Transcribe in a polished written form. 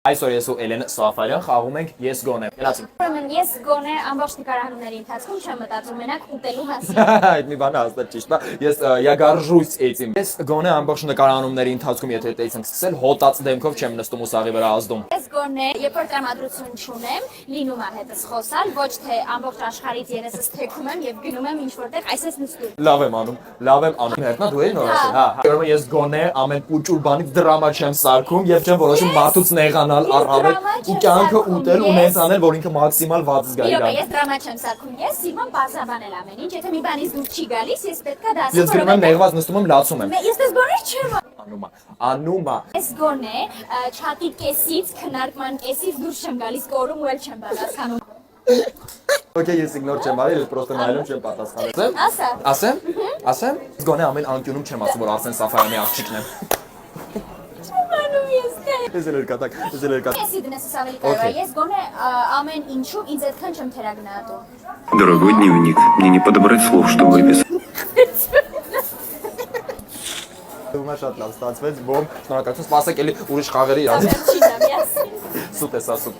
Այսօր ես ու Էլեն Սաֆարյան խաղում ենք ես գոնե։ Գնացինք։ Ուրեմն ես գոնե ամբողջ նկարահանումների ընթացքում չեմ մտածում մենակ ուտելու մասին։ Այդ մի բան հաստատ ճիշտ է։ Ես յագարժույց էծիմ։ Ես գոնե ամբողջ նկարահանումների ընթացքում եթե տես ենք սկսել, հոտած դեմքով չեմ նստում ու սաղի վրա ազդում։ Ես գոնե, երբ որ տրամադրություն չունեմ, լինում է հետս խոսալ, ոչ թե ամբողջ աշխարհից երեսս թեքում եմ եւ գնում եմ ինչ որտեղ, այսպես նստում։ Լավ եմ անում, լավ եմ անում։ Հետնա դու էի նոր ասել, հա։ Ուրեմն ես գոնե ամեն պուճուր բանից դրամա չեմ սարքում եւ չեմ որոշում մարդուց նեղանալ առավել ու կյանքը ուտել ու նենց անել, որ ինքը մաքսիմալ վատ զգա իրան։ Ես դրամա չեմ սարքում, ես սիրում եմ բարձրաբանել ամեն ինչ, եթե մի բանից դուր չի գալիս, ես պետքա դասեմ։ Ես գրում եմ նեղված նստում եմ լացում եմ։ Ես դες բաներ չեմ Անում է։ Ես գոնե չաթի կեսից, քննարկման կեսից դուրս չեմ գալիս, կորում ու էլ չեմ պատասխանում։ Okay, ես իգնոր չեմ արել, ես պրոստը նայելով չեմ պատասխանում։ Ասա։ Ասեմ։ Ասեմ։ Ես գոնե ամեն անկյունում չեմ ասում, որ Արսեն Սաֆարյանի աղջիկն եմ։ Անում ես թե։ Ես էլ կատակ, ես էլ կատակ։ Ես իդնես ավելի կարևոր է, ես գոնե ամեն ինչում ինձ այդքան չեմ թերագնահատում։ Дорогой дневник, мне не подобрать слов, чтобы выписать. Դու շատ լավ ստացվեց, բոմ, շնորհակալություն, սպասեք էլի ուրիշ խաղերի իրար։ Չի դա միասին։ Սուտ ես ասում։